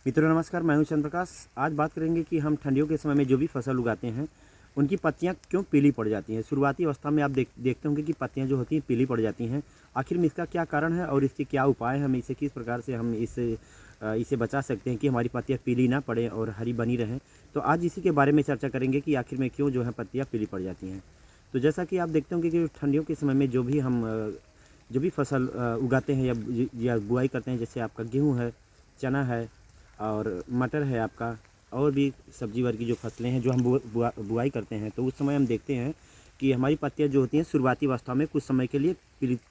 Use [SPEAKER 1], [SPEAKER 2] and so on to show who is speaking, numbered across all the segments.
[SPEAKER 1] मित्रों नमस्कार, मैं हूं चंद्र प्रकाश। आज बात करेंगे कि हम ठंडियों के समय में जो भी फसल उगाते हैं उनकी पत्तियां क्यों पीली पड़ जाती हैं। शुरुआती अवस्था में आप देखते होंगे कि पत्तियां जो होती हैं पीली पड़ जाती हैं। आखिर में इसका क्या कारण है और इसके क्या उपाय हैं, हम इसे किस प्रकार से हम इसे बचा सकते हैं कि हमारी पत्तियां पीली ना पड़ें और हरी बनी रहें। तो आज इसी के बारे में चर्चा करेंगे कि आखिर में क्यों जो है पत्तियाँ पीली पड़ जाती हैं। तो जैसा कि आप देखते होंगे कि ठंडियों के समय में जो भी फसल उगाते हैं या बुआई करते हैं, जैसे आपका गेहूँ है, चना है और मटर है आपका, और भी सब्जी वर्ग की जो फसलें हैं जो हम बुआई करते हैं, तो उस समय हम देखते हैं कि हमारी पत्तियां जो होती हैं शुरुआती अवस्था में कुछ समय के लिए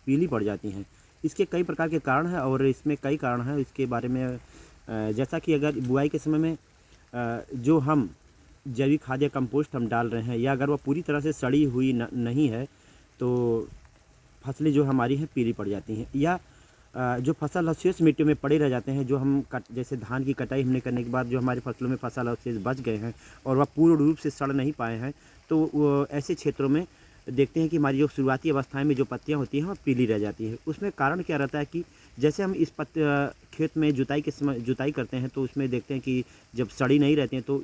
[SPEAKER 1] पीली पड़ जाती हैं। इसके कई प्रकार के कारण हैं और इसमें कई कारण हैं इसके बारे में। जैसा कि अगर बुआई के समय में जो हम जैविक खाद या कंपोस्ट हम डाल रहे हैं, या अगर वह पूरी तरह से सड़ी हुई नहीं है तो फसलें जो हमारी हैं पीली पड़ जाती हैं। या जो फसल अवशेष मिट्टी में पड़े रह जाते हैं, जो हम जैसे धान की कटाई हमने करने के बाद जो हमारी फसलों में फसल अवशेष बच गए हैं और वह पूर्ण रूप से सड़ नहीं पाए हैं, तो वो ऐसे क्षेत्रों में देखते हैं कि हमारी जो शुरुआती अवस्थाएं में जो पत्तियां होती हैं वह पीली रह जाती हैं। उसमें कारण क्या रहता है कि जैसे हम खेत में जुताई के समय जुताई करते हैं, तो उसमें देखते हैं कि जब सड़ी नहीं रहती हैं तो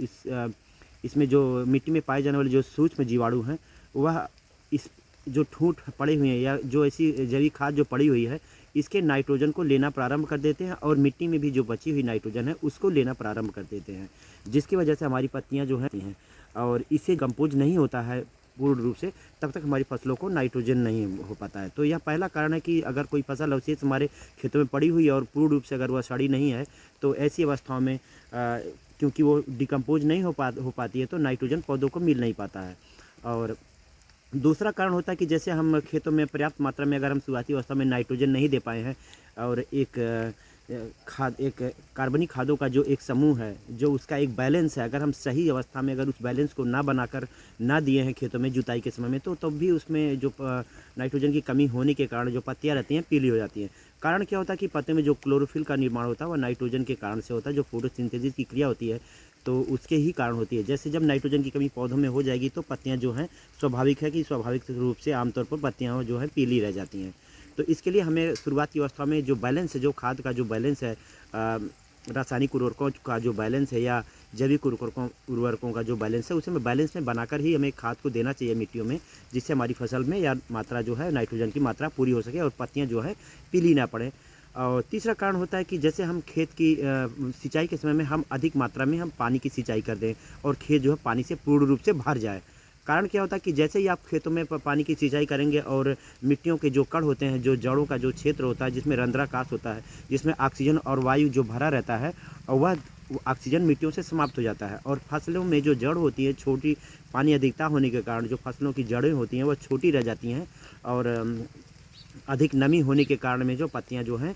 [SPEAKER 1] इसमें जो मिट्टी में पाए जाने वाले जो सूक्ष्म जीवाणु हैं वह इस जो ठूंठ पड़े हुए हैं या जो ऐसी जैविक खाद जो पड़ी हुई है, इसके नाइट्रोजन को लेना प्रारंभ कर देते हैं और मिट्टी में भी जो बची हुई नाइट्रोजन है उसको लेना प्रारंभ कर देते हैं, जिसकी वजह से हमारी पत्तियां जो हैं और इसे कंपोज नहीं होता है पूर्ण रूप से, तब तक हमारी फसलों को नाइट्रोजन नहीं हो पाता है। तो यह पहला कारण है कि अगर कोई फसल अवशेष हमारे खेतों में पड़ी हुई है और पूर्ण रूप से अगर वह सड़ी नहीं है, तो ऐसी अवस्थाओं में क्योंकि वो डिकम्पोज नहीं हो पाती है, तो नाइट्रोजन पौधों को मिल नहीं पाता है। और दूसरा कारण होता है कि जैसे हम खेतों में पर्याप्त मात्रा में अगर हम शुरुआती अवस्था में नाइट्रोजन नहीं दे पाए हैं और एक कार्बनिक खादों का जो एक समूह है, जो उसका एक बैलेंस है, अगर हम सही अवस्था में अगर उस बैलेंस को ना बनाकर ना दिए हैं खेतों में जुताई के समय में, तो तब भी उसमें जो नाइट्रोजन की कमी होने के कारण जो पत्तियां रहती हैं पीली हो जाती हैं। कारण क्या होता है कि पत्ते में जो क्लोरोफिल का निर्माण होता है वह नाइट्रोजन के कारण से होता है। जो फोटोसिंथेसिस की क्रिया होती है तो उसके ही कारण होती है। जैसे जब नाइट्रोजन की कमी पौधों में हो जाएगी तो पत्तियां जो हैं स्वाभाविक है कि स्वाभाविक रूप से आमतौर पर पत्तियां जो है पीली रह जाती हैं। तो इसके लिए हमें शुरुआती अवस्था में जो बैलेंस है, जो खाद का जो बैलेंस है, रासायनिक उर्वरकों का जो बैलेंस है या जैविक उर्वरकों का जो बैलेंस है, उसे बैलेंस में बनाकर ही हमें खाद को देना चाहिए मिट्टियों में, जिससे हमारी फसल में या मात्रा जो है नाइट्रोजन की मात्रा पूरी हो सके और पत्तियां जो है पीली ना पड़े। और तीसरा कारण होता है कि जैसे हम खेत की सिंचाई के समय में हम अधिक मात्रा में हम पानी की सिंचाई कर दें और खेत जो है पानी से पूर्ण रूप से भर जाए। कारण क्या होता है कि जैसे ही आप खेतों में पानी की सिंचाई करेंगे और मिट्टियों के जो कण होते हैं, जो जड़ों का जो क्षेत्र होता है जिसमें रंध्राकाश होता है, जिसमें ऑक्सीजन और वायु जो भरा रहता है, और वह ऑक्सीजन मिट्टियों से समाप्त हो जाता है और फसलों में जो जड़ होती है, छोटी पानी अधिकता होने के कारण जो फसलों की जड़ें होती हैं वह छोटी रह जाती हैं और अधिक नमी होने के कारण में जो पत्तियां जो हैं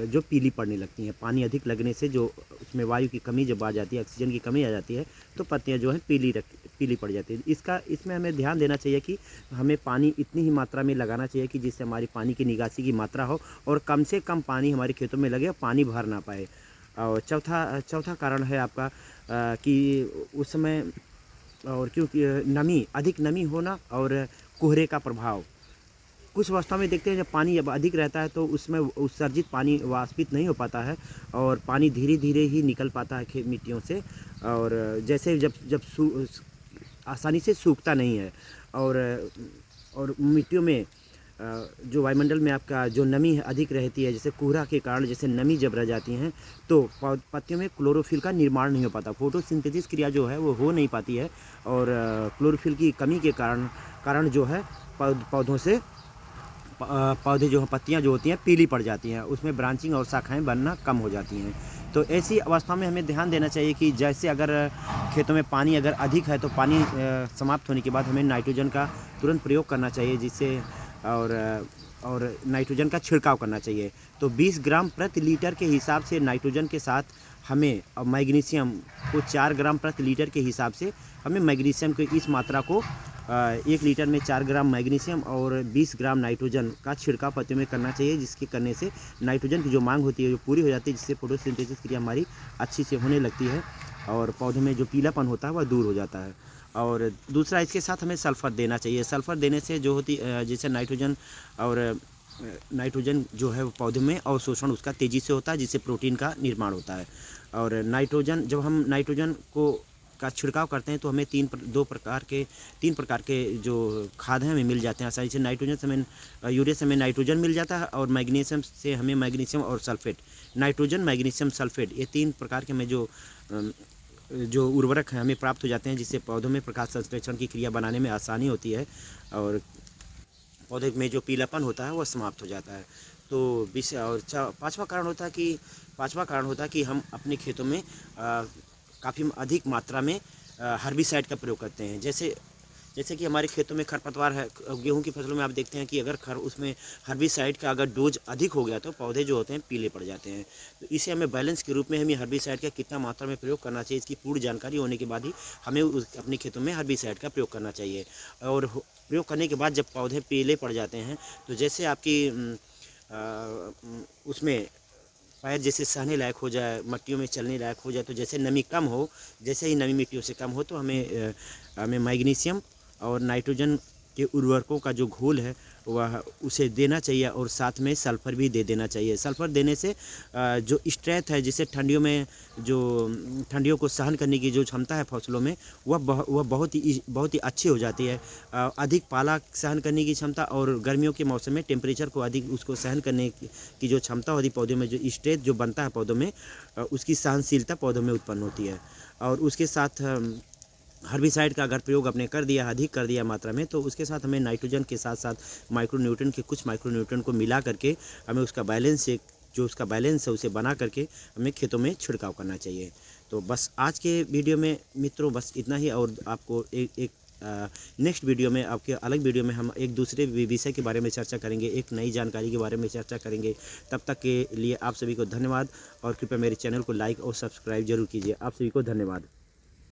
[SPEAKER 1] जो पीली पड़ने लगती हैं। पानी अधिक लगने से जो उसमें वायु की कमी जब आ जाती है, ऑक्सीजन की कमी आ जाती है, तो पत्तियां जो हैं पीली पड़ जाती है। इसमें हमें ध्यान देना चाहिए कि हमें पानी इतनी ही मात्रा में लगाना चाहिए कि जिससे हमारी पानी की निकासी की मात्रा हो और कम से कम पानी हमारे खेतों में लगे और पानी भर ना पाए। और चौथा कारण है आपका कि उस समय और क्योंकि अधिक नमी होना और कोहरे का प्रभाव। कुछ अवस्था में देखते हैं जब पानी जब अधिक रहता है तो उसमें उत्सर्जित पानी वाष्पित नहीं हो पाता है और पानी धीरे धीरे ही निकल पाता है मिट्टियों से, और जैसे जब आसानी से सूखता नहीं है और मिट्टियों में जो वायुमंडल में आपका जो नमी है अधिक रहती है, जैसे कोहरा के कारण जैसे नमी जब रह जाती हैं तो पत्तियों में क्लोरोफिल का निर्माण नहीं हो पाता, फोटोसिंथेसिस क्रिया जो है वो हो नहीं पाती है और क्लोरोफिल की कमी के कारण जो है पौधों से पौधे जो हैं पत्तियां जो होती हैं पीली पड़ जाती हैं, उसमें ब्रांचिंग और शाखाएं बनना कम हो जाती हैं। तो ऐसी अवस्था में हमें ध्यान देना चाहिए कि जैसे अगर खेतों में पानी अगर अधिक है तो पानी समाप्त होने के बाद हमें नाइट्रोजन का तुरंत प्रयोग करना चाहिए, जिससे और नाइट्रोजन का छिड़काव करना चाहिए। तो 20 ग्राम प्रति लीटर के हिसाब से नाइट्रोजन के साथ हमें मैग्नीशियम को 4 ग्राम प्रति लीटर के हिसाब से हमें मैग्नीशियम की इस मात्रा को 1 लीटर में 4 ग्राम मैग्नीशियम और 20 ग्राम नाइट्रोजन का छिड़काव पत्तियों में करना चाहिए, जिसके करने से नाइट्रोजन की जो मांग होती है जो पूरी हो जाती है, जिससे फोटोसिंथेसिस क्रिया हमारी अच्छी से होने लगती है और पौधों में जो पीलापन होता है वह दूर हो जाता है। और दूसरा इसके साथ हमें सल्फ़र देना चाहिए। सल्फ़र देने से जो होती जैसे नाइट्रोजन और नाइट्रोजन जो है वो पौधे में अवशोषण उसका तेज़ी से होता है, जिससे प्रोटीन का निर्माण होता है। और नाइट्रोजन जब हम नाइट्रोजन को का छिड़काव करते हैं तो हमें तीन प्रकार के जो खाद हैं हमें मिल जाते हैं आसानी से। नाइट्रोजन से हमें यूरिया से हमें नाइट्रोजन मिल जाता है, और मैग्नीशियम से हमें मैग्नीशियम और सल्फेट, नाइट्रोजन मैग्नीशियम सल्फेट, ये 3 प्रकार के हमें जो उर्वरक हैं हमें प्राप्त हो जाते हैं, जिससे पौधों में प्रकाश संश्लेषण की क्रिया बनाने में आसानी होती है और पौधे में जो पीलापन होता है वह समाप्त हो जाता है। तो विषय और पाँचवा कारण होता है कि हम अपने खेतों में काफ़ी अधिक मात्रा में हर्बिसाइड का प्रयोग करते हैं। जैसे कि हमारे खेतों में खरपतवार है, गेहूं की फसलों में आप देखते हैं कि अगर उसमें हर्बिसाइड का अगर डोज अधिक हो गया तो पौधे जो होते हैं पीले पड़ जाते हैं। तो इसे हमें बैलेंस के रूप में हमें हर्बिसाइड का कितना मात्रा में प्रयोग करना चाहिए, इसकी पूर्ण जानकारी होने के बाद ही हमें अपने खेतों में हर्बिसाइड का प्रयोग करना चाहिए। और प्रयोग करने के बाद जब पौधे पीले पड़ जाते हैं तो जैसे आपकी उसमें पैर जैसे सहने लायक हो जाए, मट्टियों में चलने लायक हो जाए, तो जैसे नमी कम हो, जैसे ही नमी मिट्टियों से कम हो तो हमें मैग्नीशियम और नाइट्रोजन के उर्वरकों का जो घोल है वह उसे देना चाहिए, और साथ में सल्फ़र भी दे देना चाहिए। सल्फ़र देने से जो स्ट्रेंथ है, जिससे ठंडियों को सहन करने की जो क्षमता है फसलों में, वह बहुत ही अच्छी हो जाती है। अधिक पाला सहन करने की क्षमता, और गर्मियों के मौसम में टेम्परेचर को अधिक उसको सहन करने की जो क्षमता होती है पौधों में, जो स्ट्रेंथ जो बनता है पौधों में, उसकी सहनशीलता पौधों में उत्पन्न होती है। और उसके साथ हर्बिसाइड का अगर प्रयोग आपने अधिक कर दिया मात्रा में, तो उसके साथ हमें नाइट्रोजन के साथ साथ कुछ माइक्रोन्यूट्रन को मिला करके हमें उसका बैलेंस है उसे बना करके हमें खेतों में छिड़काव करना चाहिए। तो बस आज के वीडियो में मित्रों बस इतना ही, और आपको एक नेक्स्ट वीडियो में, आपके अलग वीडियो में हम एक दूसरे विषय के बारे में चर्चा करेंगे, एक नई जानकारी के बारे में चर्चा करेंगे। तब तक के लिए आप सभी को धन्यवाद, और कृपया मेरे चैनल को लाइक और सब्सक्राइब जरूर कीजिए। आप सभी को धन्यवाद।